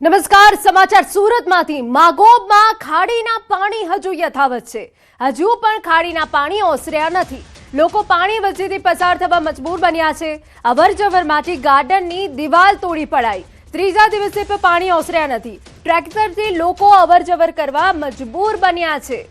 નમસ્કાર સમાચાર સુરતમાંથી માગોબમાં ખાડીના પાણી હજુ યથાવત છે। હજુ પણ ખાડીના પાણી ઓસર્યા નથી। લોકો પાણી વચ્ચેથી પસાર થવા મજબૂર બન્યા છે। અવરજવર માટે ગાર્ડનની દિવાલ તોડી પડાઈ। ત્રીજા દિવસે પણ પાણી ઓસર્યા નથી। ટ્રેક્ટરથી લોકો અવરજવર કરવા મજબૂર બન્યા છે।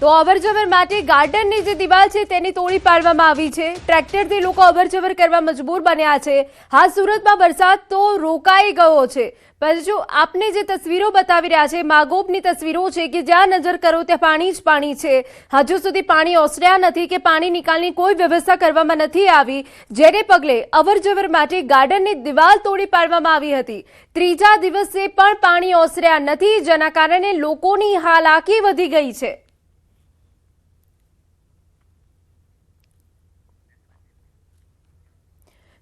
તો અવરજવર માટે ગાર્ડનની જે દિવાલ છે તેની તોડી પાડવામાં આવી છે। ટ્રેક્ટરથી લોકો અવરજવર કરવા મજબૂર બન્યા છે। હા, સુરતમાં વરસાદ તો રોકાઈ ગયો છે, પરંતુ આપને જે તસવીરો બતાવી રહ્યા છે માગોબની તસવીરો છે કે જ્યાં નજર કરો ત્યાં પાણી જ પાણી છે। હજુ સુધી પાણી ઓસર્યા નથી કે પાણી નિકાલની કોઈ વ્યવસ્થા કરવામાં નથી આવી, જેને પગલે અવરજવર માટે ગાર્ડનની દિવાલ તોડી પાડવામાં આવી હતી। ત્રીજા દિવસે પણ પાણી ઓસર્યા નથી, જેના કારણે લોકોની હાલાકી વધી ગઈ છે।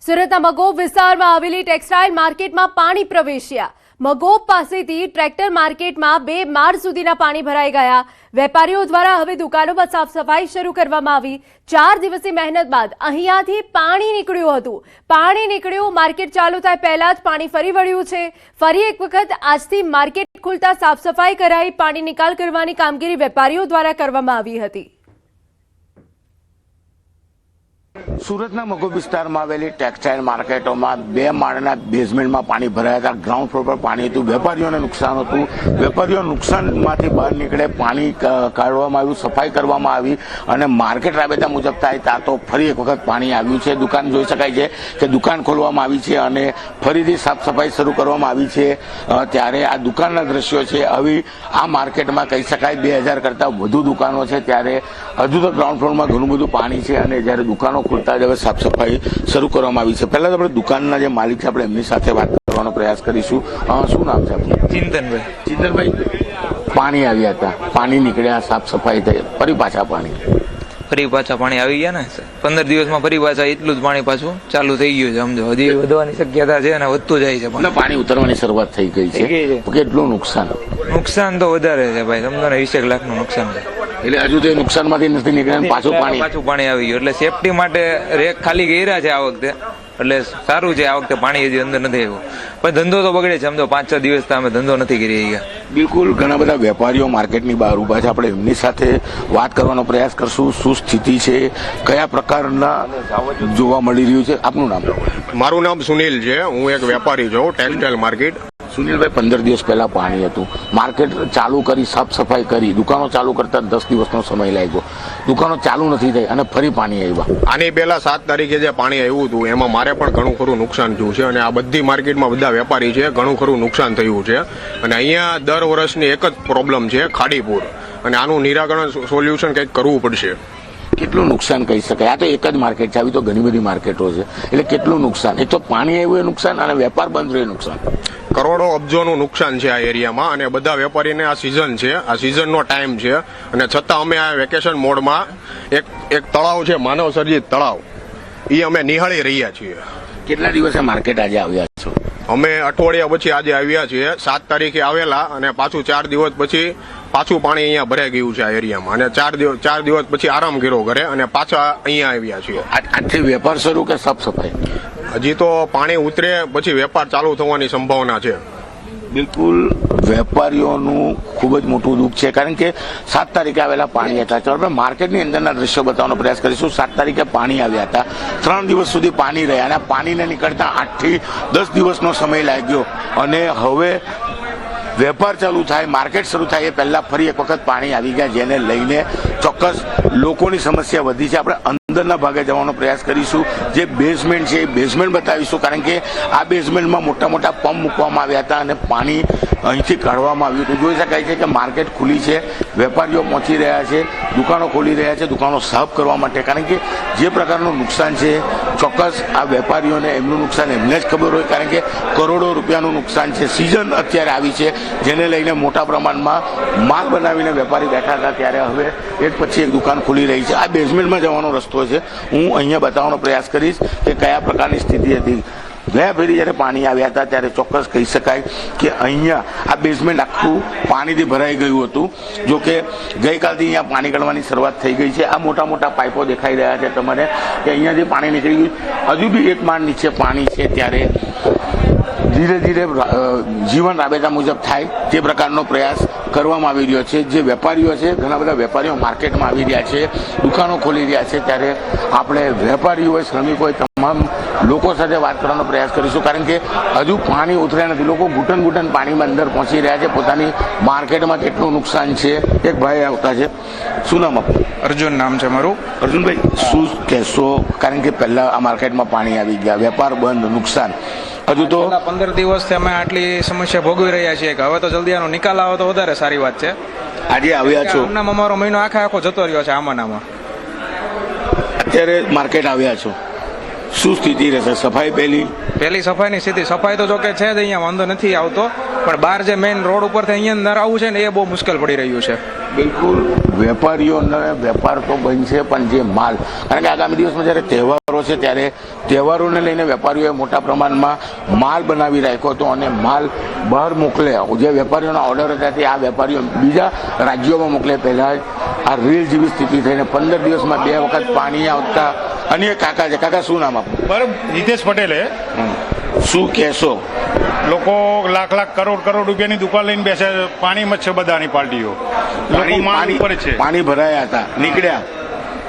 સુરતના મગોબ વિસ્તારમાં આવેલી ટેક્સટાઇલ માર્કેટમાં પાણી પ્રવેશ્યા। મગોબ પાસેથી ટ્રેક્ટર માર્કેટમાં 2 માળ સુધીના પાણી ભરાઈ ગયા। વેપારીઓ દ્વારા હવે દુકાનોમાં સાફ સફાઈ શરૂ કરવામાં આવી। 4 દિવસની મહેનત બાદ અહીંયાથી પાણી નીકળ્યું હતું। પાણી નીકળ્યું, માર્કેટ ચાલુ થાય પહેલા જ પાણી ફરી વળ્યું છે। ફરી એક વખત આજથી માર્કેટ ખુલતા સાફ સફાઈ કરાઈ। પાણી નિકાલ કરવાની કામગીરી વેપારીઓ દ્વારા કરવામાં આવી હતી। સુરતના મગોબ વિસ્તારમાં આવેલી ટેક્સટાઇલ માર્કેટોમાં 2 માળના બેઝમેન્ટમાં પાણી ભરાયા હતા। ગ્રાઉન્ડ ફ્લોર પર પાણી હતું। વેપારીઓને નુકસાન હતું। વેપારીઓ નુકસાનમાંથી બહાર નીકળે, પાણી કાઢવામાં આવ્યું, સફાઈ કરવામાં આવી અને માર્કેટ રાબેતા મુજબ થાય ત્યાં તો ફરી એક વખત પાણી આવ્યું છે। દુકાન જોઈ શકાય છે કે દુકાન ખોલવામાં આવી છે અને ફરીથી સાફ સફાઈ શરૂ કરવામાં આવી છે। ત્યારે આ દુકાનના દ્રશ્યો છે। હવે આ માર્કેટમાં કહી શકાય 2000 કરતાં વધુ દુકાનો છે, ત્યારે હજુ તો ગ્રાઉન્ડ ફ્લોરમાં ઘણું બધું પાણી છે અને જ્યારે દુકાનો ખુલતા જ હવે સાફ સફાઈ શરૂ કરવામાં આવી છે। પહેલા તો આપણે દુકાનના જે માલિક છે આપણે એમની સાથે વાત કરવાનો પ્રયાસ કરીશું। શું નામ છે આપનું? ચિંતનભાઈ। ચિંતનભાઈ, પાણી આવ્યા હતા, પાણી નીકળ્યા, સાફ સફાઈ થઈ, ફરી પાછા પાણી આવી ગયા ને 15 દિવસમાં ફરી પાછા એટલું જ પાણી પાછું ચાલુ થઈ ગયું છે। સમજો હજી વધવાની શક્યતા છે અને વધતું જાય છે। પાણી ઉતરવાની શરૂઆત થઈ ગઈ છે। કેટલું નુકસાન તો વધારે છે ભાઈ, સમજો ને 20 લાખનું નુકસાન છે। એટલે હજુ તો નુકસાનમાંથી નથી નીકળ્યા, પાછું પાણી આવી ગયું એટલે સેફટી માટે રેક ખાલી કર્યા છે આ વખતે, એટલે સારું છે। આ વખતે પાણી હજી અંદર નથી આવ્યું, પણ ધંધો તો બગડે છે। સમજો 5-6 દિવસ અમે ધંધો નથી કરી ગયા। બિલકુલ, ઘણા બધા વેપારીઓ માર્કેટની બહાર ઉભા છે, આપણે એમની સાથે વાત કરવાનો પ્રયાસ કરશું। શું સ્થિતિ છે, કયા પ્રકારના જોવા મળી રહ્યું છે? આપનું નામ? મારું નામ સુનિલ છે, હું એક વેપારી છું ટેક્સટાઇલ માર્કેટ। સુનિલભાઈ, 15 દિવસ પહેલા પાણી હતું, માર્કેટ ચાલુ કરી, સાફ સફાઈ કરી, દુકાનો ચાલુ કરતા 10 દિવસનો સમય લાગ્યો, દુકાનો ચાલુ નથી થઈ અને ફરી પાણી આવ્યા। આની પહેલા 7 તારીખે જે પાણી આવ્યું હતું એમાં મારે પણ ઘણું ખરું નુકસાન થયું છે અને આ બધી માર્કેટમાં બધા વેપારી છે, ઘણું ખરું નુકસાન થયું છે। અને અહીંયા દર વર્ષની એક જ પ્રોબ્લેમ છે, ખાડીપુર, અને આનું નિરાકરણ સોલ્યુશન કંઈક કરવું પડશે। કેટલું નુકસાન કહી શકાય? આ તો એક જ માર્કેટ છે, આવી તો ઘણી બધી માર્કેટો છે, એટલે કેટલું નુકસાન? એક તો પાણી આવ્યું એ નુકસાન અને વેપાર બંધ રહ્યો નુકસાન। કરોડો અબજોનું નુકસાન છે આ એરિયામાં અને બધા વેપારીને આ સિઝન છે, આ સિઝનનો ટાઈમ છે અને છતાં અમે આ વેકેશન મોડમાં એક તળાવ છે, માનવ સર્જિત તળાવ, એ અમે નિહાળી રહ્યા છીએ। કેટલા દિવસે માર્કેટ આજે આવ્યા છો? અમે અઠવાડિયા પછી આજે આવ્યા છીએ। 7 તારીખે આવેલા અને પાછું 4 દિવસ પછી પાછું પાણી અહીંયા ભરાઈ ગયું છે આ એરિયામાં અને 4 દિવસ પછી આરામ કર્યો ઘરે અને પાછા અહીંયા આવ્યા છીએ। આજથી વેપાર શરૂ કે સાફ સફાઈ? હજી તો પાણી ઉતરે પછી વેપાર ચાલુ થવાની સંભાવના છે। બિલકુલ, વેપારીઓનું ખૂબ જ મોટું દુઃખ છે, કારણ કે 7 તારીખે આવેલા પાણી હતા। ચાલો આપણે માર્કેટની અંદરના દ્રશ્યો બતાવવાનો પ્રયાસ કરીશું। 7 તારીખે પાણી આવ્યા હતા, 3 દિવસ સુધી પાણી રહ્યા અને પાણીને નીકળતા 8 થી 10 દિવસનો સમય લાગ્યો અને હવે વેપાર ચાલુ થાય, માર્કેટ શરૂ થાય એ પહેલા ફરી એક વખત પાણી આવી ગયા, જેને લઈને ચોક્કસ લોકોની સમસ્યા વધી છે। આપણે અંદરના ભાગે જવાનો પ્રયાસ કરીશું। જે બેઝમેન્ટ છે એ બેઝમેન્ટ બતાવીશું, કારણ કે આ બેઝમેન્ટમાં મોટા મોટા પંપ મૂકવામાં આવ્યા હતા અને પાણી અહીંથી કાઢવામાં આવ્યું હતું। જોઈ શકાય છે કે માર્કેટ ખુલી છે, વેપારીઓ પહોંચી રહ્યા છે, દુકાનો ખોલી રહ્યા છે દુકાનો સાફ કરવા માટે, કારણ કે જે પ્રકારનું નુકસાન છે ચોક્કસ આ વેપારીઓને એમનું નુકસાન એમને જ ખબર હોય, કારણ કે કરોડો રૂપિયાનું નુકસાન છે। સિઝન અત્યારે આવી છે, જેને લઈને મોટા પ્રમાણમાં માલ બનાવીને વેપારી બેઠા હતા, ત્યારે હવે એક પછી એક દુકાન ખુલી રહી છે। આ બેઝમેન્ટમાં જવાનો રસ્તો છે, હું અહીંયા બતાવવાનો પ્રયાસ કરીશ કે કયા પ્રકારની સ્થિતિ હતી। ગયા ફેરી જ્યારે પાણી આવ્યા હતા ત્યારે ચોક્કસ કહી શકાય કે અહીંયા આ બેઝમેન્ટ આખું પાણીથી ભરાઈ ગયું હતું। જો કે ગઈકાલથી અહીંયા પાણી કાઢવાની શરૂઆત થઈ ગઈ છે। આ મોટા મોટા પાઇપો દેખાઈ રહ્યા છે તમને કે અહીંયાથી પાણી નીકળી ગયું, હજુ બી 1 માળ નીચે પાણી છે, ત્યારે ધીરે ધીરે જીવન રાબેતા મુજબ થાય તે પ્રકારનો પ્રયાસ કરવામાં આવી રહ્યો છે. જે વેપારીઓ છે, ઘણા બધા વેપારીઓ માર્કેટમાં આવી રહ્યા છે, દુકાનો ખોલી રહ્યા છે, ત્યારે આપણે વેપારીઓ, શ્રમિકો, તમામ લોકો સાથે વાત કરવાનો પ્રયાસ કરીશું, કારણ કે હજુ પાણી ઉતર્યા નથી. લોકો ઘૂંટણ પાણીમાં અંદર પહોંચી રહ્યા છે. પોતાની માર્કેટમાં કેટલું નુકસાન છે. એક ભાઈ આવતા છે, શું નામ આપનું? અર્જુન નામ છે મારું. અર્જુનભાઈ, શું કહેશો? કારણ કે પહેલા આ માર્કેટમાં પાણી આવી ગયા, વેપાર બંધ, નુકસાન. હજુ તો 15 દિવસથી અમે આટલી સમસ્યા ભોગવી રહ્યા છીએ કે હવે તો જલ્દી આનો નિકાલ આવે તો વધારે સારી વાત છે. આજે આવ્યા છો, આમનામ અમારો મહિનો આખો જતો રહ્યો છે આમાં. અત્યારે માર્કેટ આવ્યા છો, શું સ્થિતિ રહેશે? સફાઈ પહેલી સફાઈની સ્થિતિ, સફાઈ તો જો કે છે જ, અહીંયા વાંધો નથી આવતો, પણ બહાર જે મેઇન રોડ ઉપરથી અહીંયા અંદર આવવું છે ને એ બહુ મુશ્કેલ પડી રહ્યું છે. બિલકુલ, વેપારીઓને વેપાર તો બંધ છે, પણ જે માલ, કારણ કે આગામી દિવસમાં જ્યારે તહેવારો છે ત્યારે તહેવારોને લઈને વેપારીઓએ મોટા પ્રમાણમાં માલ બનાવી રાખ્યો હતો અને માલ બહાર મોકલે. જે વેપારીઓના ઓર્ડર હતા તે આ વેપારીઓ બીજા રાજ્યોમાં મોકલે. પહેલા આ રેલ જેવી સ્થિતિ થઈને 15 દિવસમાં 2 વખત પાણી આવતા. અને કાકા છે, કાકા શું નામ આપનું? બરાબર, જીતેશ પટેલે. શું કહેશો? લોકો લાખ કરોડ રૂપિયાની દુકાન લઈને બેસે, પાણીમાં જ છે બધાની પાર્ટીઓ. લોકો માલ ઉપર છે. પાણી ભરાયા હતા, નીકળ્યા,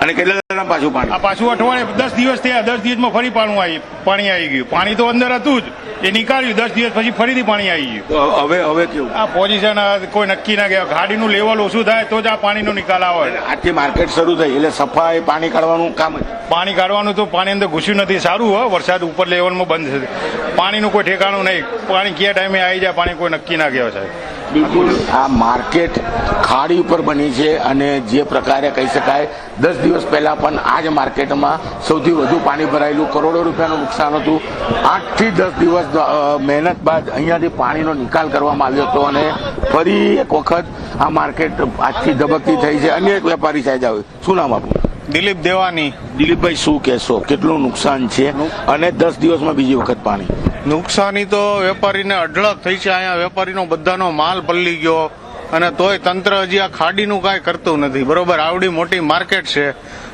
અને કેટલા દાડા પાછું પાણી? આ પાછું અઠવાડિયે 10 દિવસ થયા. 10 દિવસમાં ફરી પાણી આવી ગયું. પાણી તો અંદર હતું જ, એ નીકાળ્યું. 10 દિવસ પછી ફરીથી પાણી આવી ગયું. હવે કેવું? આ પોઝિશન કોઈ નક્કી ના ગયા. ગાડીનું લેવલ ઓછું થાય તો જ આ પાણીનો નિકાલ આવે. આજથી માર્કેટ શરૂ થઈ એટલે સફાઈ, પાણી કાઢવાનું કામ. પાણી કાઢવાનું તો પાણી અંદર ઘૂસ્યું નથી. સારું હોય, વરસાદ ઉપર લેવલમાં બંધ થશે. પાણીનું કોઈ ઠેકાણું નહીં. પાણી કયા ટાઈમે આવી જાય પાણી કોઈ નક્કી ના કહેવાય સાહેબ. બિલકુલ, આ માર્કેટ ખાડી ઉપર બની છે અને જે પ્રકારે કહી શકાય 10 દિવસ પહેલા પણ આ જ માર્કેટમાં સૌથી વધુ પાણી ભરાયેલું, કરોડો રૂપિયાનું નુકસાન હતું. 8 થી 10 દિવસ મહેનત બાદ અહીંયાથી પાણીનો નિકાલ કરવામાં આવ્યો હતો અને ફરી એક વખત આ માર્કેટ આજથી ધબકતી થઈ છે. અન્ય એક વેપારી સાહેબ આવે, શું નામ આપનું? દિલીપ દેવાની. દિલીપભાઈ, શું કહેશો? કેટલું નુકસાન છે અને 10 દિવસમાં બીજી વખત પાણી? નુકસાની તો વેપારીને અઢળક થઈ છે. અહીંયા વેપારીનો બધાનો માલ પલળી ગયો અને તોય તંત્ર હજી આ ખાડીનું કાંઈ કરતું નથી. બરોબર, આવડી મોટી માર્કેટ છે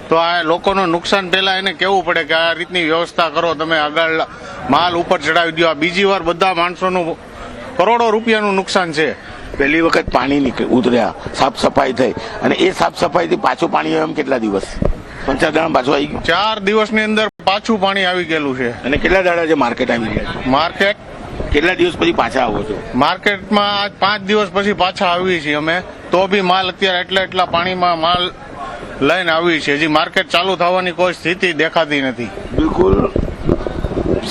તો આ લોકોનું નુકસાન પહેલા એને કહેવું પડે કે આ રીતની વ્યવસ્થા કરો, તમે આગળ માલ ઉપર ચડાવી દો. આ બીજી વાર બધા માણસોનું કરોડો રૂપિયાનું નુકસાન છે. પહેલી વખત પાણી ઉતર્યા, સાફ સફાઈ થઈ, અને એ સાફ સફાઈથી પાછું પાણી એમ કેટલા દિવસ? 4 દાડા પાછું આવી ગયું. 4 દિવસની અંદર પાછું પાણી આવી ગયેલું છે. અને કેટલા દાડા છે માર્કેટ આવી ગયા? માર્કેટ કેટલા દિવસ પછી પાછા આવો છો? માર્કેટમાં આજ 5 દિવસ પછી પાછા આવીએ છીએ અમે. તો બી માલ અત્યારે એટલા પાણીમાં માલ લઈને આવી છે. હજી માર્કેટ ચાલુ થવાની કોઈ સ્થિતિ દેખાતી નથી. બિલકુલ,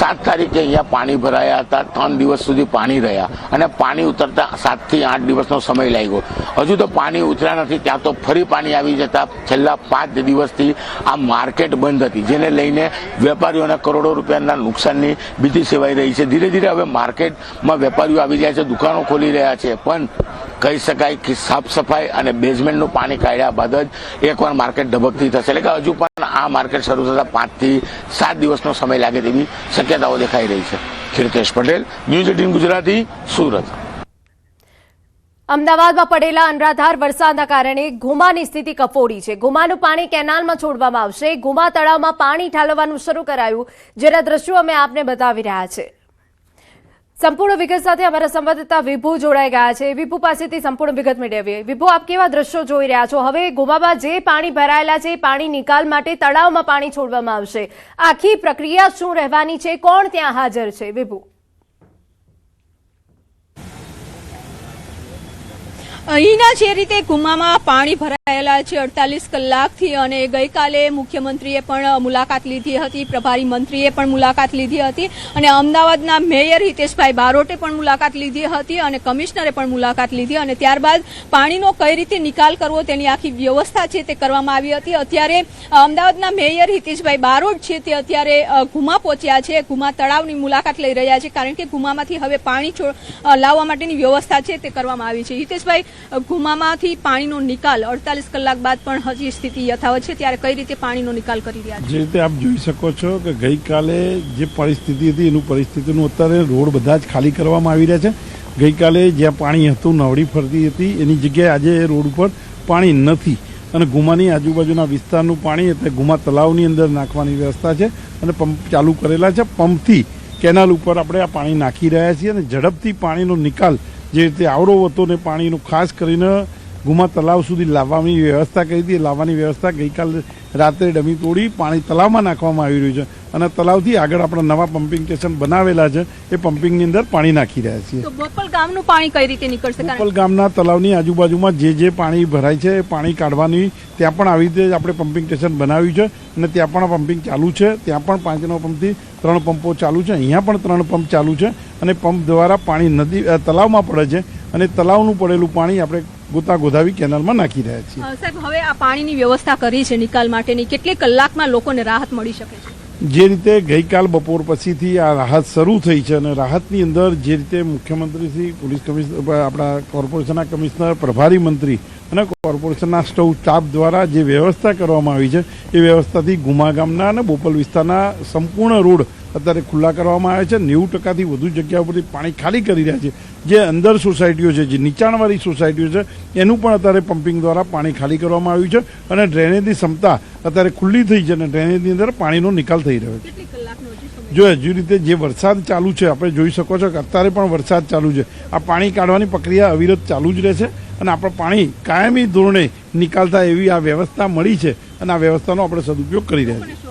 7 તારીખે અહીંયા પાણી ભરાયા હતા. 3 દિવસ સુધી પાણી રહ્યા અને પાણી ઉતરતા 7 થી 8 દિવસનો સમય લાગ્યો. હજુ તો પાણી ઉતર્યા નથી, ત્યાં તો ફરી પાણી આવી જતા છેલ્લા 5 દિવસથી આ માર્કેટ બંધ હતી, જેને લઈને વેપારીઓના કરોડો રૂપિયાના નુકસાનની ભીતિ સેવાઈ રહી છે. ધીરે ધીરે હવે માર્કેટમાં વેપારીઓ આવી રહ્યા છે, દુકાનો ખોલી રહ્યા છે, પણ કહી શકાય કે સાફ સફાઈ અને બેઝમેન્ટનું પાણી કાઢ્યા બાદ જ એકવાર માર્કેટ ધબકતી થશે. એટલે કે હજુ પણ આ માર્કેટ શરૂ થતા 5 થી 7 દિવસનો સમય લાગે તેવી શક્યતાઓ દેખાઈ રહી છે. કીર્તેશ પટેલ, ન્યૂઝ 18 ગુજરાતી, સુરત. અમદાવાદમાં પડેલા અનરાધાર વરસાદના કારણે ગુમાની સ્થિતિ કફોડી છે. ગુમાનું પાણી કેનાલમાં છોડવામાં આવશે. ગુમા તળાવમાં પાણી ઠાલવવાનું શરૂ કરાયું, જેના દ્રશ્યો અમે આપને બતાવી રહ્યા છે. સંપૂર્ણ વિગત સાથે અમારા સંવાદદાતા વિભુ જોડાઈ ગયા છે. વિભુ પાસેથી સંપૂર્ણ વિગત મેળવીએ. વિભુ, આપ કેવા દ્રશ્યો જોઈ રહ્યા છો? હવે ગુમામાં જે પાણી ભરાયેલા છે, પાણી નિકાલ માટે તળાવમાં પાણી છોડવામાં આવશે. આખી પ્રક્રિયા શું રહેવાની છે? કોણ ત્યાં હાજર છે? વિભુ, અહીંના જે રીતે ગુમામાં પાણી ભરાયેલા છે 48 કલાકથી, અને ગઈકાલે મુખ્યમંત્રીએ પણ મુલાકાત લીધી હતી, પ્રભારી મંત્રીએ પણ મુલાકાત લીધી હતી, અને અમદાવાદના મેયર હિતેશભાઈ બારોટે પણ મુલાકાત લીધી હતી, અને કમિશનરે પણ મુલાકાત લીધી, અને ત્યારબાદ પાણીનો કઈ રીતે નિકાલ કરવો તેની આખી વ્યવસ્થા છે તે કરવામાં આવી હતી. અત્યારે અમદાવાદના મેયર હિતેશભાઈ બારોટ છે તે અત્યારે ગુમા પહોંચ્યા છે. ગુમા તળાવની મુલાકાત લઈ રહ્યા છે, કારણ કે ગુમામાંથી હવે પાણી લાવવા માટેની વ્યવસ્થા છે તે કરવામાં આવી છે. હિતેશભાઈ, ગુમામાંથી પાણીનો નિકાલ 48 કલાક બાદ પણ હજી સ્થિતિ યથાવત છે, ત્યારે કઈ રીતે પાણીનો નિકાલ કરી રહ્યા છે? જે રીતે આપ જોઈ શકો છો કે ગઈકાલે જે પરિસ્થિતિ હતી એનું પરિસ્થિતિનું અત્યારે રોડ બધા જ ખાલી કરવામાં આવી રહ્યા છે. ગઈકાલે જ્યાં પાણી હતું, નવડી ફરતી હતી, એની જગ્યાએ આજે રોડ ઉપર પાણી નથી, અને ગુમાની આજુબાજુના વિસ્તારનું પાણી એટલે ગુમા તળાવની અંદર નાખવાની વ્યવસ્થા છે, અને પંપ ચાલુ કરેલા છે. પંપથી કેનાલ ઉપર આપણે આ પાણી નાખી રહ્યા છીએ અને ઝડપથી પાણીનો નિકાલ જે રીતે આવરો હતો ને પાણીનું ખાસ કરીને ગુમા તલાવ સુધી લાવવાની વ્યવસ્થા કરી હતી. લાવવાની વ્યવસ્થા ગઈકાલે રાત્રે ડમી તોડી પાણી તલાવમાં નાખવામાં આવી રહ્યું છે અને તલાવથી આગળ આપણા નવા પમ્પિંગ સ્ટેશન બનાવેલા છે એ પમ્પિંગની અંદર પાણી નાખી રહ્યા છીએ. તો બોપલ ગામનું પાણી કઈ રીતે નીકળશે? બોપલ ગામના તલાવની આજુબાજુમાં જે પાણી ભરાય છે એ પાણી કાઢવાની ત્યાં પણ આવી રીતે આપણે પમ્પિંગ સ્ટેશન બનાવ્યું છે અને ત્યાં પણ પમ્પિંગ ચાલુ છે. ત્યાં પણ 5 પંપથી 3 પંપો ચાલુ છે. અહીંયા પણ 3 પંપ ચાલુ છે અને પંપ દ્વારા પાણી નદી તલાવમાં પડે છે અને તલાવનું પડેલું પાણી આપણે ગોતાગોતાવી કેનાલમાં નાખી રહ્યા છીએ. સાહેબ, હવે આ પાણીની વ્યવસ્થા કરી છે નિકાલ માટેની, કેટલી કલાકમાં લોકોને રાહત મળી શકે છે? જે રીતે ગઈકાલ બપોર પછીથી આ રાહત શરૂ થઈ છે અને રાહતની અંદર જે રીતે મુખ્યમંત્રી શ્રી, પોલીસ કમિશનર, આપણા કોર્પોરેશનના કમિશનર, પ્રભારી મંત્રી અને કોર્પોરેશનના સ્ટાફ દ્વારા જે વ્યવસ્થા કરવામાં આવી છે એ વ્યવસ્થાથી ગુમા ગામના અને બોપલ વિસ્તારના સંપૂર્ણ રોડ અત્યારે ખુલ્લા કરવામાં આવે છે. 90%થી વધુ જગ્યા ઉપરથી પાણી ખાલી કરી રહ્યા છે. જે અંદર સોસાયટીઓ છે, જે નીચાણવાળી સોસાયટીઓ છે, એનું પણ અત્યારે પમ્પિંગ દ્વારા પાણી ખાલી કરવામાં આવ્યું છે અને ડ્રેનેજની ક્ષમતા અત્યારે ખુલ્લી થઈ છે અને ડ્રેનેજની અંદર પાણીનો નિકાલ થઈ રહ્યો છે. જો હજુ રીતે જે વરસાદ ચાલુ છે, આપણે જોઈ શકો છો કે અત્યારે પણ વરસાદ ચાલુ છે. આ પાણી કાઢવાની પ્રક્રિયા અવિરત ચાલુ જ રહેશે અને આપણે પાણી કાયમી ધોરણે નિકાલ થાય એવી આ વ્યવસ્થા મળી છે અને આ વ્યવસ્થાનો આપણે સદુપયોગ કરી રહ્યા છીએ.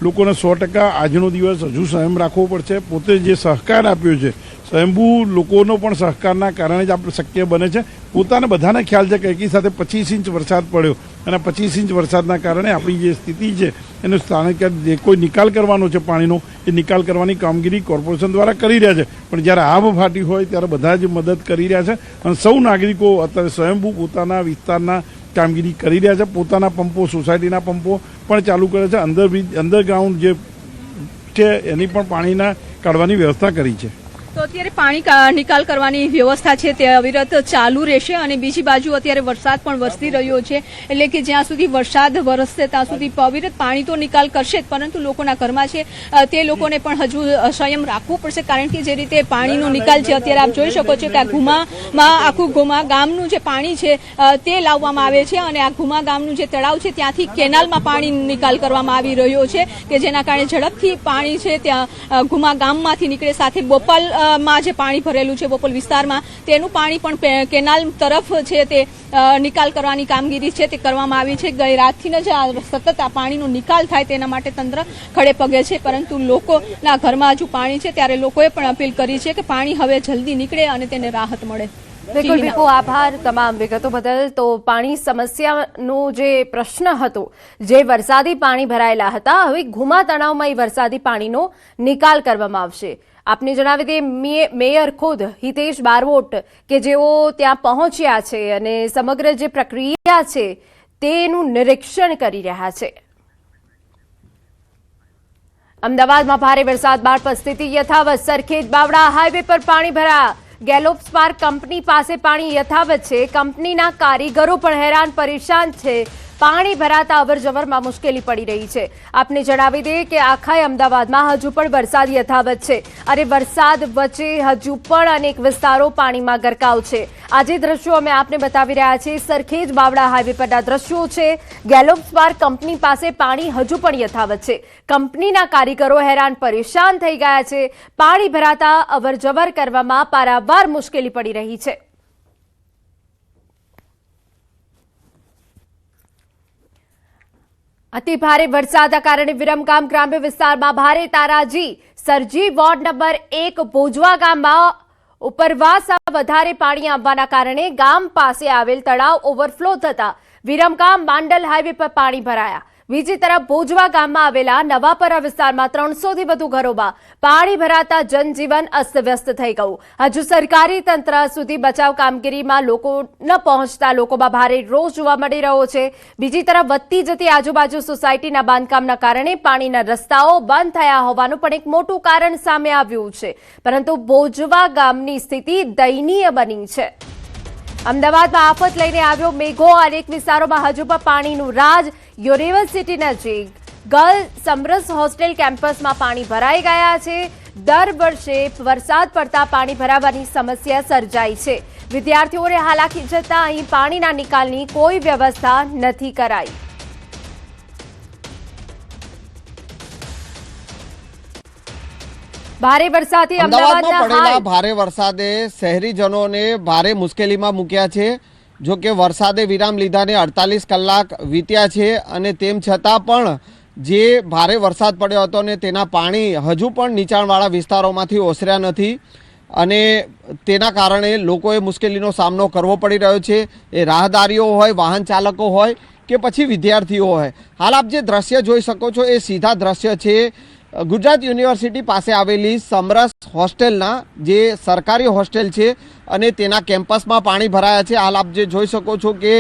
લોકોને 100% આજનો દિવસ હજુ સંયમ રાખવો પડશે. પોતે જે સહકાર આપ્યો છે, સ્વયંભૂ લોકોનો પણ સહકારના કારણે જ આપણે શક્ય બને છે. પોતાને બધાને ખ્યાલ છે કે એકી સાથે 25 ઇંચ વરસાદ પડ્યો અને 25 ઇંચ વરસાદના કારણે આપણી જે સ્થિતિ છે એનો સ્થાનિક જે કોઈ નિકાલ કરવાનો છે પાણીનો, એ નિકાલ કરવાની કામગીરી કોર્પોરેશન દ્વારા કરી રહ્યા છે. પણ જ્યારે આબ ફાટી હોય ત્યારે બધા જ મદદ કરી રહ્યા છે અને સૌ નાગરિકો અત્યારે સ્વયંભૂ પોતાના વિસ્તારના કામગીરી કરી રહ્યા છે. પોતાના પંપો, સોસાયટીના પંપો પણ ચાલુ કરે છે. અંડરગ્રાઉન્ડ જે છે એની પણ પાણીના કાઢવાની વ્યવસ્થા કરી છે. તો અત્યારે પાણી નિકાલ કરવાની વ્યવસ્થા છે તે અવિરત ચાલુ રહેશે અને બીજી બાજુ અત્યારે વરસાદ પણ વરસી રહ્યો છે, એટલે કે જ્યાં સુધી વરસાદ વરસશે ત્યાં સુધી અવિરત પાણી તો નિકાલ કરશે જ, પરંતુ લોકોના ઘરમાં છે તે લોકોને પણ હજુ સંયમ રાખવું પડશે. કારણ કે જે રીતે પાણીનો નિકાલ છે અત્યારે આપ જોઈ શકો છો કે આ ગુમામાં આખું ગુમા ગામનું જે પાણી છે તે લાવવામાં આવે છે અને આ ગુમા ગામનું જે તળાવ છે ત્યાંથી કેનાલમાં પાણી નિકાલ કરવામાં આવી રહ્યો છે કે જેના કારણે ઝડપથી પાણી છે ત્યાં ગુમા ગામમાંથી નીકળે. સાથે બોપલ માં જે પાણી ભરેલું છે બોપલ વિસ્તારમાં તેનું પાણી પણ કેનાલ તરફ છે તે નિકાલ કરવાની કામગીરી છે તે કરવામાં આવી છે. ગઈ રાતથી જ સતત આ પાણીનો નિકાલ થાય તેના માટે તંત્ર ખડે પગે છે, પરંતુ લોકોના ઘરમાં હજુ પાણી છે ત્યારે લોકોએ પણ અપીલ કરી છે કે પાણી હવે જલ્દી નીકળે અને તેને રાહત મળે. બિલકુલ બિલકુલ, આભાર તમામ વિગતો બદલ. તો પાણી સમસ્યાનો જે પ્રશ્ન હતો, જે વરસાદી પાણી ભરાયેલા હતા, હવે ગુમા તળાવમાં એ વરસાદી પાણીનો નિકાલ કરવામાં આવશે. આપને જણાવી દઈએ, મેયર ખુદ હિતેશ બારવોટ કે જેઓ ત્યાં પહોંચ્યા છે અને સમગ્ર જે પ્રક્રિયા છે તેનું નિરીક્ષણ કરી રહ્યા છે. અમદાવાદમાં ભારે વરસાદ બાદ પરિસ્થિતિ યથાવત. સરખેજ બાવળા હાઈવે પર પાણી ભરાયા. ગેલોપ્સ પાર્ક કંપની પાસે પાણી યથાવત છે. કંપનીના કારીગરો પણ હેરાન પરેશાન છે. પાણી ભરાતા અવરજવરમાં મુશ્કેલી પડી રહી છે. આપને જણાવી દઈએ કે આખા અમદાવાદમાં હજુ પણ વરસાદ યથાવત છે અને વરસાદ વચ્ચે હજુ પણ અનેક વિસ્તારો પાણીમાં ગરકાવ છે. આજે દ્રશ્યો અમે આપને બતાવી રહ્યા છીએ. સરખેજ બાવળા હાઈવે પરના દ્રશ્યો છે. ગેલોપ્સ પાર્ક કંપની પાસે પાણી હજુ પણ યથાવત છે. કંપનીના કારીગરો હેરાન પરેશાન થઈ ગયા છે. પાણી ભરાતા અવરજવર કરવામાં પારાવાર મુશ્કેલી પડી રહી છે. અતિ ભારે વરસાદના કારણે વિરમગામ ગ્રામ્ય વિસ્તારમાં ભારે તારાજી સર્જી. વોર્ડ નંબર 1 ભોજવા ગામમાં ઉપરવાસા વધારે પાણી આવવાના કારણે ગામ પાસે આવેલ તળાવ ઓવરફ્લો થતા વિરમગામ માંડલ હાઈવે પર પાણી ભરાયા. બીજી તરફ ભોજવા ગામમાં આવેલા નવાપરા વિસ્તારમાં 300થી વધુ ઘરોમાં પાણી ભરાતા જનજીવન અસ્તવ્યસ્ત થઈ ગયું. હજુ સરકારી તંત્ર સુધી બચાવ કામગીરીમાં લોકો ન પહોંચતા લોકોમાં ભારે રોષ જોવા મળી રહ્યો છે. બીજી તરફ વધતી જતી આજુબાજુ સોસાયટીના બાંધકામના કારણે પાણીના રસ્તાઓ બંધ થયા હોવાનું પણ એક મોટું કારણ સામે આવ્યું છે. પરંતુ ભોજવા ગામની સ્થિતિ દયનીય બની છે. અમદાવાદમાં આફત લઈને આવ્યો મેઘો. અનેક વિસ્તારોમાં હજુ પણ પાણીનું રાજ. યુનિવર્સિટી નજીક ગર્લ સમરસ હોસ્ટેલ કેમ્પસમાં પાણી ભરાઈ ગયા છે. દર વર્ષે વરસાદ પડતા પાણી ભરાવાની સમસ્યા સર્જાઈ છે. વિદ્યાર્થીઓને હાલાકી જતા અહીં પાણીના નિકાલની કોઈ વ્યવસ્થા નથી કરાઈ. ભારે વરસાદથી અમદાવાદમાં અમદાવાદના પડેલા હાલ ભારે વરસાદે શહેરીજનોને ભારે મુશ્કેલીમાં મૂક્યા છે. જો કે વરસાદે વિરામ લીધાને 48 કલાક વીત્યા છે અને તેમ છતાં પણ જે ભારે વરસાદ પડ્યો હતો ને તેના પાણી હજુ પણ નીચાણવાળા વિસ્તારોમાંથી ઓસર્યા નથી અને તેના કારણે લોકોએ મુશ્કેલીનો સામનો કરવો પડી રહ્યો છે. એ રાહદારીઓ હોય, વાહન ચાલકો હોય કે પછી વિદ્યાર્થીઓ હોય. હાલ આપ જે દ્રશ્ય જોઈ શકો છો એ સીધા દ્રશ્ય છે ગુજરાત યુનિવર્સિટી પાસે આવેલી સમરસ હોસ્ટેલના, જે સરકારી હોસ્ટેલ છે અને તેના કેમ્પસમાં પાણી ભરાયા છે. હાલ આપ જે જોઈ શકો છો કે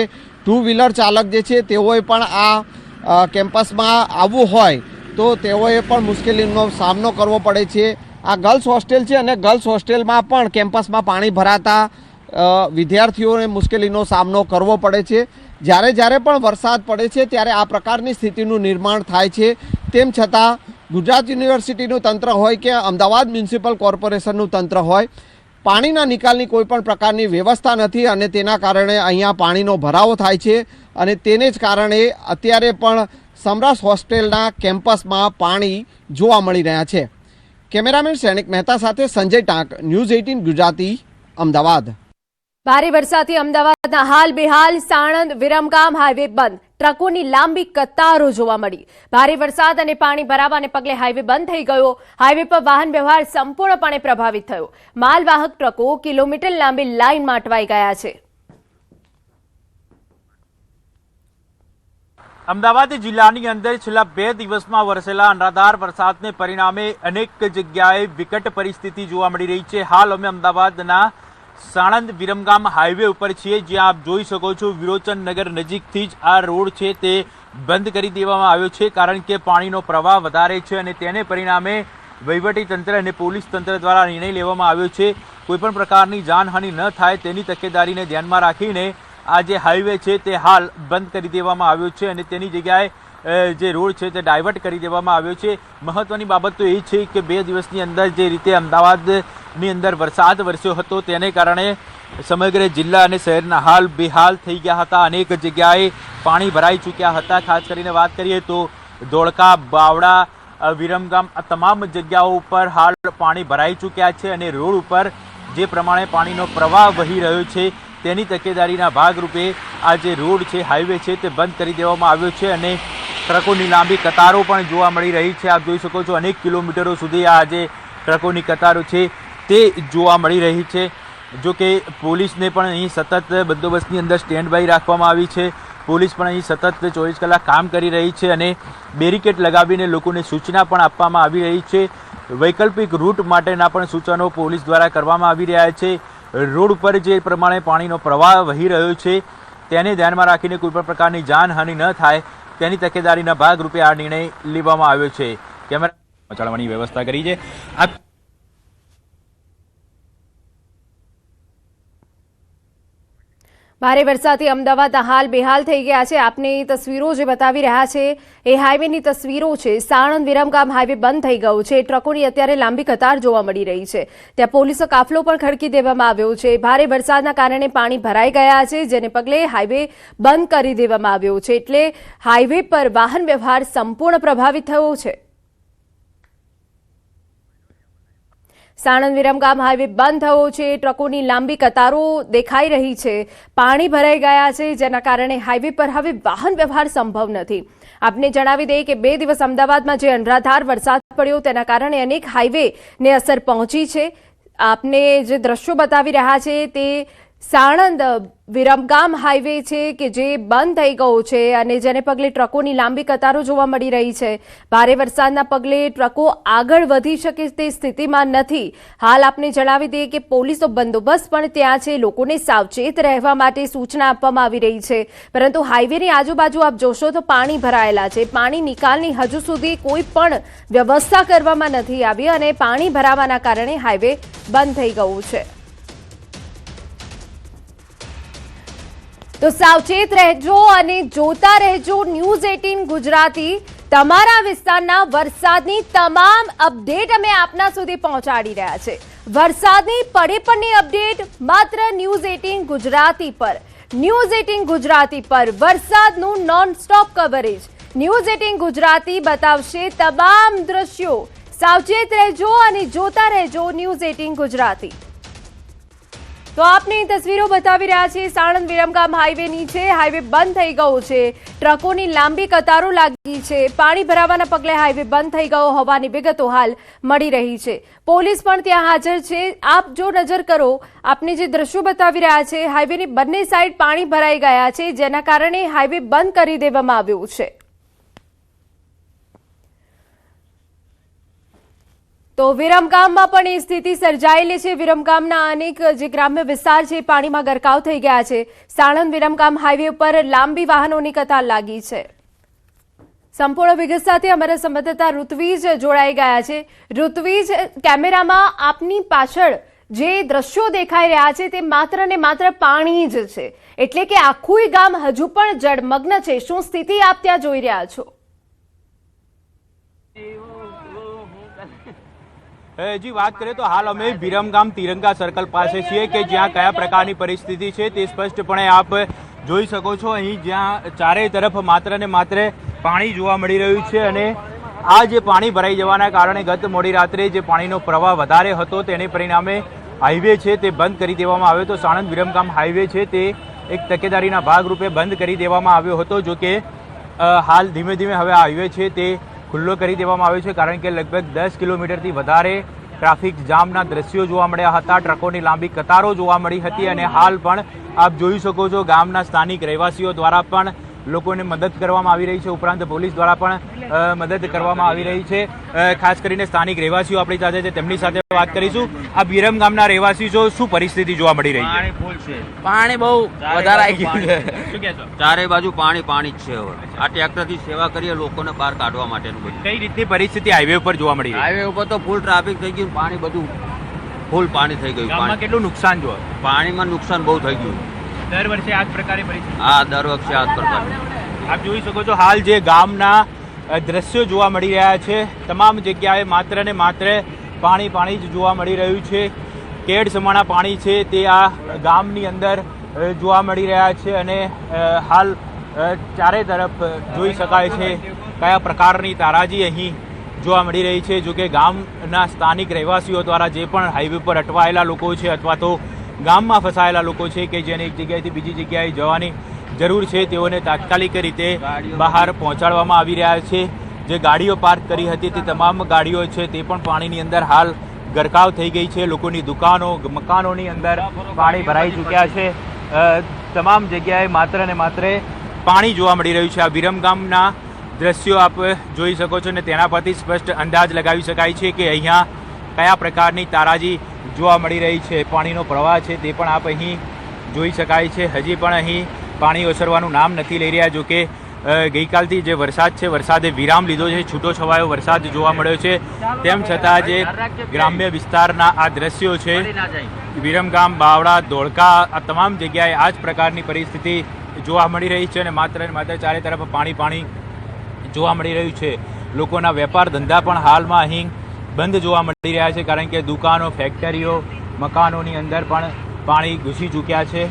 2 વ્હીલર ચાલક જે છે તેઓએ પણ આ કેમ્પસમાં આવવું હોય તો તેઓએ પણ મુશ્કેલીનો સામનો કરવો પડે છે. આ ગર્લ્સ હોસ્ટેલ છે અને ગર્લ્સ હોસ્ટેલમાં પણ કેમ્પસમાં પાણી ભરાતા વિદ્યાર્થીઓને મુશ્કેલીનો સામનો કરવો પડે છે. જ્યારે પણ વરસાદ પડે છે ત્યારે આ પ્રકારની સ્થિતિનું નિર્માણ થાય છે. તેમ છતાં ગુજરાત યુનિવર્સિટીનું તંત્ર હોય કે અમદાવાદ મ્યુનિસિપલ કોર્પોરેશનનું તંત્ર હોય, પાણીના નિકાલની કોઈ પણ પ્રકારની વ્યવસ્થા નથી અને તેના કારણે અહીંયા પાણીનો ભરાવો થાય છે અને તેને જ કારણે અત્યારે પણ સમરસ હોસ્ટેલના કેમ્પસમાં પાણી જોવા મળી રહ્યા છે. કેમેરામેન સૈનિક મહેતા સાથે સંજય ટાંક, ન્યૂઝ 18 ગુજરાતી, અમદાવાદ. ભારે વરસાદથી અમદાવાદના હાલ બેહાલ. સાણંદ વિરમગામ હાઈવે બંધ, ટ્રકોની લાંબી કતારો જોવા મળી. ભારે વરસાદ અને પાણી ભરાવાને પગલે હાઈવે બંધ થઈ ગયો. હાઈવે પર વાહન વ્યવહાર સંપૂર્ણપણે પ્રભાવિત થયો. માલવાહક ટ્રકો કિલોમીટર લાંબી લાઇનમાં અટવાઈ ગયા છે. અમદાવાદ જિલ્લાની અંદર છેલ્લા 2 દિવસમાં વરસેલા અનરાધાર વરસાદને પરિણામે અનેક જગ્યાએ વિકટ પરિસ્થિતિ જોવા મળી રહી છે. હાલ અમે અમદાવાદના સાણંદ વિરમગામ હાઈવે ઉપર છીએ, જ્યાં આપ જોઈ શકો છો વિરોચન નગર નજીકથી જ આ રોડ છે તે બંધ કરી દેવામાં આવ્યો છે, કારણ કે પાણીનો પ્રવાહ વધારે છે અને તેને પરિણામે વહીવટી તંત્ર અને પોલીસ તંત્ર દ્વારા નિર્ણય લેવામાં આવ્યો છે કોઈપણ પ્રકારની જાનહાનિ ન થાય તેની તકેદારીને ધ્યાનમાં રાખીને આ જે હાઈવે છે તે હાલ બંધ કરી દેવામાં આવ્યો છે અને તેની જગ્યાએ જે રોડ છે તે ડાયવર્ટ કરી દેવામાં આવ્યો છે. મહત્વની બાબત તો એ છે કે 2 દિવસની અંદર જે રીતે અમદાવાદની અંદર વરસાદ વરસ્યો હતો તેને કારણે સમગ્ર જિલ્લા અને શહેરના હાલ બેહાલ થઈ ગયા હતા. અનેક જગ્યાએ પાણી ભરાઈ ચૂક્યા હતા. ખાસ કરીને વાત કરીએ તો ધોળકા, બાવડા, વિરમગામ આ તમામ જગ્યાઓ ઉપર હાલ પાણી ભરાઈ ચૂક્યા છે અને રોડ ઉપર જે પ્રમાણે પાણીનો પ્રવાહ વહી રહ્યો છે તેની તકેદારીના ભાગરૂપે આ જે રોડ છે, હાઈવે છે તે બંધ કરી દેવામાં આવ્યો છે અને ટ્રકોની લાંબી કતારો પણ જોવા મળી રહી છે. આપ જોઈ શકો છો અનેક કિલોમીટરો સુધી આ જે ટ્રકોની કતારો છે તે જોવા મળી રહી છે. જો કે પોલીસને પણ અહીં સતત બંદોબસ્તની અંદર સ્ટેન્ડ બાય રાખવામાં આવી છે. પોલીસ પણ અહીં સતત 24 કલાક કામ કરી રહી છે અને બેરિકેડ લગાવીને લોકોને સૂચના પણ આપવામાં આવી રહી છે. વૈકલ્પિક રૂટ માટેના પણ સૂચનો પોલીસ દ્વારા કરવામાં આવી રહ્યા છે. રોડ ઉપર જે પ્રમાણે પાણીનો પ્રવાહ વહી રહ્યો છે તેને ધ્યાનમાં રાખીને કોઈપણ પ્રકારની જાનહાનિ ન થાય તેની તકેદારીના ભાગરૂપે આ નિર્ણય લેવામાં આવ્યો છે. કેમેરા પહોંચાડવાની વ્યવસ્થા કરી છે. ભારે વરસાદથી અમદાવાદના હાલ બેહાલ થઈ ગયા છે. આપને તસવીરો જે બતાવી રહ્યા છે એ હાઈવેની તસવીરો છે. સાણંદ વિરમગામ હાઈવે બંધ થઈ ગયો છે. ટ્રકોની અત્યારે લાંબી કતાર જોવા મળી રહી છે. ત્યાં પોલીસનો કાફલો પણ ખડકી દેવામાં આવ્યો છે. ભારે વરસાદના કારણે પાણી ભરાઈ ગયા છે, જેને પગલે હાઈવે બંધ કરી દેવામાં આવ્યો છે. એટલે હાઈવે પર વાહન વ્યવહાર સંપૂર્ણ પ્રભાવિત થયો છે. સાણંદ વિરમગામ હાઈવે બંધ થયો છે. ટ્રકોની લાંબી કતારો દેખાઈ રહી છે. પાણી ભરાઈ ગયા છે, જેના કારણે હાઈવે પર હવે વાહન વ્યવહાર સંભવ નથી. આપને જણાવી દઈએ કે 2 દિવસ અમદાવાદમાં જે અનરાધાર વરસાદ પડ્યો તેના કારણે અનેક હાઈવેને અસર પહોંચી છે. આપને જે દ્રશ્યો બતાવી રહ્યા છે તે સાણંદ વિરમગામ હાઈવે છે કે જે બંધ થઈ ગયો છે અને જેને પગલે ટ્રકોની લાંબી કતારો જોવા મળી રહી છે. ભારે વરસાદના પગલે ટ્રકો આગળ વધી શકે તે સ્થિતિમાં નથી. હાલ આપને જણાવી દઈએ કે પોલીસનો બંદોબસ્ત પણ ત્યાં છે. લોકોને સાવચેત રહેવા માટે સૂચના આપવામાં આવી રહી છે. પરંતુ હાઈવેની આજુબાજુ આપ જોશો તો પાણી ભરાયેલા છે. પાણી નિકાલની હજુ સુધી કોઈ પણ વ્યવસ્થા કરવામાં નથી આવી અને પાણી ભરાવાના કારણે હાઈવે બંધ થઈ ગયું છે. તો સાવચેત રહેજો અને જોતા રહેજો ન્યૂઝ 18 ગુજરાતી. તમારા વિસ્તારના વરસાદની તમામ અપડેટ અમે આપના સુધી પહોંચાડી રહ્યા છે. વરસાદની પડે અપડેટ માત્ર ન્યૂઝ 18 ગુજરાતી પર. ન્યૂઝ 18 ગુજરાતી પર વરસાદનું non stop coverage. News 18 Gujarati બતાવશે તમામ દ્રશ્યો. સાવચેત રહેજો અને જોતા રહેજો ન્યૂઝ 18 ગુજરાતી। તો આપને તસવીરો બતાવી રહ્યા છે સાણંદ વિરમગામ હાઈવેની છે। હાઈવે બંધ થઈ ગયો છે, ટ્રકોની લાંબી કતારો લાગી છે। પાણી ભરાવાના પગલે હાઈવે બંધ થઈ ગયો હોવાની વિગતો હાલ મળી રહી છે। પોલીસ પણ ત્યાં હાજર છે। આપ જો નજર કરો, આપને જે દ્રશ્યો બતાવી રહ્યા છે, હાઈવેની બંને સાઈડ પાણી ભરાઈ ગયા છે, જેના કારણે હાઈવે બંધ કરી દેવામાં આવ્યો છે। તો વિરમગામમાં પણ એ સ્થિતિ સર્જાયેલી છે। વિરમગામના અનેક જે ગ્રામ્ય વિસ્તાર છે પાણીમાં ગરકાવ થઈ ગયા છે। સાણંદ વિરમગામ હાઈવે ઉપર લાંબી વાહનોની કતાર લાગી છે। સંપૂર્ણ વિગત સાથે અમારા સંવાદદાતા ઋત્વિજ જોડાઈ ગયા છે। ઋત્વિજ, કેમેરામાં આપની પાછળ જે દ્રશ્યો દેખાઈ રહ્યા છે તે માત્ર ને માત્ર પાણી જ છે, એટલે કે આખું ગામ હજુ પણ જળમગ્ન છે। શું સ્થિતિ આપ ત્યાં જોઈ રહ્યા છો? જી, વાત કરીએ તો હાલ અમે વિરમગામ તિરંગા સર્કલ પાસે છીએ કે જ્યાં કયા પ્રકારની પરિસ્થિતિ છે તે સ્પષ્ટપણે આપ જોઈ શકો છો। અહીં જ્યાં ચારે તરફ માત્ર ને માત્ર પાણી જોવા મળી રહ્યું છે અને આ જે પાણી ભરાઈ જવાના કારણે ગત મોડી રાત્રે જે પાણીનો પ્રવાહ વધારે હતો તેને પરિણામે હાઈવે છે તે બંધ કરી દેવામાં આવ્યો હતો। સાણંદ વિરમગામ હાઈવે છે તે એક તકેદારીના ભાગરૂપે બંધ કરી દેવામાં આવ્યો હતો। જો કે હાલ ધીમે ધીમે હવે આ હાઈવે છે તે ખુલ્લો કરી દેવામાં આવ્યો છે, કારણ કે લગભગ 10 કિલોમીટરથી વધારે ટ્રાફિક જામના દ્રશ્યો જોવા મળ્યા હતા। ટ્રકોની લાંબી કતારો જોવા મળી હતી અને હાલ પણ આપ જોઈ શકો છો ગામના સ્થાનિક રહેવાસીઓ દ્વારા પણ લોકોને મદદ કરવામાં આવી રહી છે, ઉપરાંત પોલીસ દ્વારા પણ મદદ કરવામાં આવી રહી છે। ખાસ કરીને સ્થાનિક રહેવાસીઓ આપણી સાથે છે, તેમની સાથે વાત કરીશું। આ વિરમગામના રહેવાસી છો, શું પરિસ્થિતિ જોવા મળી રહી છે? પાણી ફૂલ છે, પાણી બહુ વધારે આવી ગયું છે। શું કહેશો? ચારે બાજુ પાણી પાણી જ છે। હવે આ ટ્રેક્ટરથી સેવા કરીએ લોકોને બહાર કાઢવા માટેનું બધું। કઈ રીતની પરિસ્થિતિ હાઈવે ઉપર જોવા મળી રહી છે? હાઈવે ઉપર તો ફૂલ ટ્રાફિક થઈ ગયું, પાણી બધું ફૂલ પાણી થઈ ગયું। ગામમાં કેટલું નુકસાન જોવા? પાણીમાં નુકસાન બહુ થઈ ગયું। દર વર્ષે આ જ પ્રકારની પરિસ્થિતિ? હા, દર વખતે આ જ પ્રકાર। આપ જોઈ શકો છો હાલ જે ગામના દ્રશ્યો જોવા મળી રહ્યા છે, તમામ જગ્યાએ માત્ર ને માત્ર પાણી પાણી જ જોવા મળી રહ્યું છે। કેડ સમાણા પાણી છે તે આ ગામની અંદર જોવા મળી રહ્યા છે અને હાલ ચારે તરફ જોઈ શકાય છે કયા પ્રકારની તારાજી અહીં જોવા મળી રહી છે। જો કે ગામના સ્થાનિક રહેવાસીઓ દ્વારા જે પણ હાઈવે પર અટવાયેલા લોકો છે અથવા તો ગામમાં ફસાયેલા લોકો છે કે જેને એક જગ્યાએથી બીજી જગ્યાએ જવાની જરૂર છે, તેઓને તાત્કાલિક રીતે બહાર પહોંચાડવામાં આવી રહ્યા છે। જે ગાડીઓ પાર્ક કરી હતી તે તમામ ગાડીઓ છે તે પણ પાણીની અંદર હાલ ગરકાવ થઈ ગઈ છે। લોકોની દુકાનો, મકાનોની અંદર પાણી ભરાઈ ચૂક્યા છે। તમામ જગ્યાએ માત્ર ને માત્ર પાણી જોવા મળી રહ્યું છે। આ વિરમગામના દ્રશ્યો આપ જોઈ શકો છો અને તેના પરથી સ્પષ્ટ અંદાજ લગાવી શકાય છે કે અહીંયા કયા પ્રકારની તારાજી જોવા મળી રહી છે। પાણીનો પ્રવાહ છે તે પણ આપ અહીં જોઈ શકાય છે। હજી પણ અહીં પાણી ઓસરવાનું નામ નથી લઈ રહ્યા। જો કે ગઈકાલથી જે વરસાદ છે, વરસાદે વિરામ લીધો છે, છૂટો છવાયો વરસાદ જોવા મળ્યો છે, તેમ છતાં જે ગ્રામ્ય વિસ્તારના આ દ્રશ્યો છે, વિરમગામ, બાવળા, ધોળકા, આ તમામ જગ્યાએ આ જ પ્રકારની પરિસ્થિતિ જોવા મળી રહી છે અને માત્ર ને માત્ર ચારે તરફ પાણી પાણી જોવા મળી રહ્યું છે। લોકોના વેપાર ધંધા પણ હાલમાં અહીં બંધ જોવા મળી રહ્યા છે, કારણ કે દુકાનો, ફેક્ટરીઓ, મકાનોની અંદર પણ પાણી ઘૂસી ચૂક્યા છે।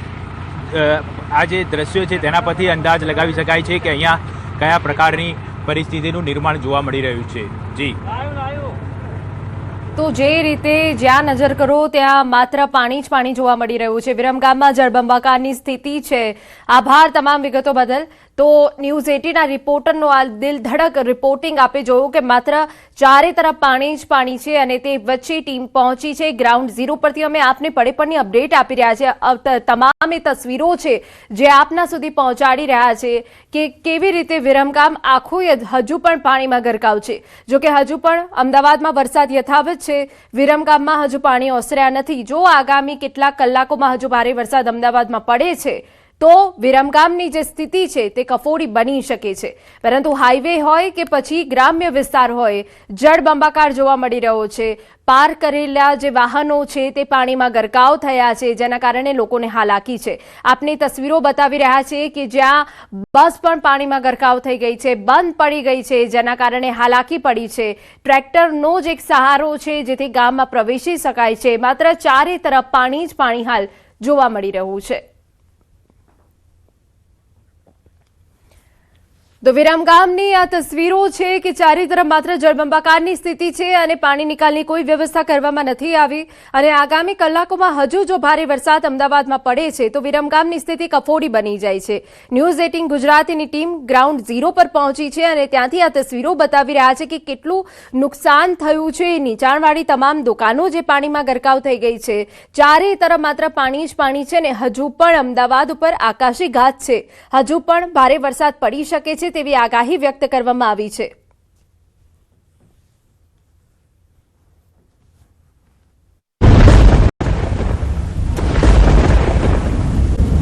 આ જે દ્રશ્યો છે તેના પરથી અંદાજ લગાવી શકાય છે કે અહીંયા કયા પ્રકારની પરિસ્થિતિનું નિર્માણ જોવા મળી રહ્યું છે। જી, તો જે રીતે જ્યાં નજર કરો ત્યાં માત્ર પાણી જ પાણી જોવા મળી રહ્યું છે। વિરમગામમાં જળબંબાકારની સ્થિતિ છે। આભાર તમામ વિગતો બદલ। તો ન્યૂઝ 18ના રિપોર્ટરનો આ દિલ ધડક રિપોર્ટિંગ આપે જોયું કે માત્ર ચારે તરફ પાણી જ પાણી છે અને તે વચ્ચે ટીમ પહોંચી છે। ગ્રાઉન્ડ ઝીરો પરથી અમે આપને પળે પળની અપડેટ આપી રહ્યા છે। તમામ એ તસવીરો છે જે આપના સુધી પહોંચાડી રહ્યા છે કે કેવી રીતે વિરમગામ આખું હજુ પણ પાણીમાં ગરકાવ છે। જો કે હજુ પણ અમદાવાદમાં વરસાદ યથાવત છે, વિરમગામમાં હજુ પાણી ઓસર્યા નથી। જો આગામી કેટલાક કલાકોમાં હજુ ભારે વરસાદ અમદાવાદમાં પડે છે તો વિરમગામની જે સ્થિતિ છે તે કફોડી બની શકે છે। પરંતુ હાઈવે હોય કે પછી ગ્રામ્ય વિસ્તાર હોય, જળબંબાકાર જોવા મળી રહ્યો છે। પાર કરેલા જે વાહનો છે તે પાણીમાં ગરકાવ થયા છે, જેના કારણે લોકોને હાલાકી છે। આપને તસવીરો બતાવી રહ્યા છે કે જ્યાં બસ પણ પાણીમાં ગરકાવ થઈ ગઈ છે, બંધ પડી ગઈ છે, જેના કારણે હાલાકી પડી છે। ટ્રેક્ટરનો જ એક સહારો છે જેથી ગામમાં પ્રવેશી શકાય છે। માત્ર ચારે તરફ પાણી જ પાણી હાલ જોવા મળી રહ્યું છે। તો વિરમગામની આ તસવીરો છે કે ચારે તરફ માત્ર જળબંબાકારની સ્થિતિ છે અને પાણી નિકાલની કોઈ વ્યવસ્થા કરવામાં નથી આવી અને આગામી કલાકોમાં હજુ જો ભારે વરસાદ અમદાવાદમાં પડે છે તો વિરમગામની સ્થિતિ કફોડી બની જાય છે. ન્યૂઝ 18 ગુજરાતીની ટીમ ગ્રાઉન્ડ ઝીરો પર પહોંચી છે અને ત્યાંથી આ તસવીરો બતાવી રહ્યા છે કે કેટલું નુકસાન થયું છે. નીચાણવાળી તમામ દુકાનો જે પાણીમાં ગરકાવ થઈ ગઈ છે. ચારે તરફ માત્ર પાણી જ પાણી છે અને હજુ પણ અમદાવાદ ઉપર આકાશી ઘાત છે. હજુ પણ ભારે વરસાદ પડી શકે છે તેવી આગાહી વ્યક્ત કરવામાં આવી છે.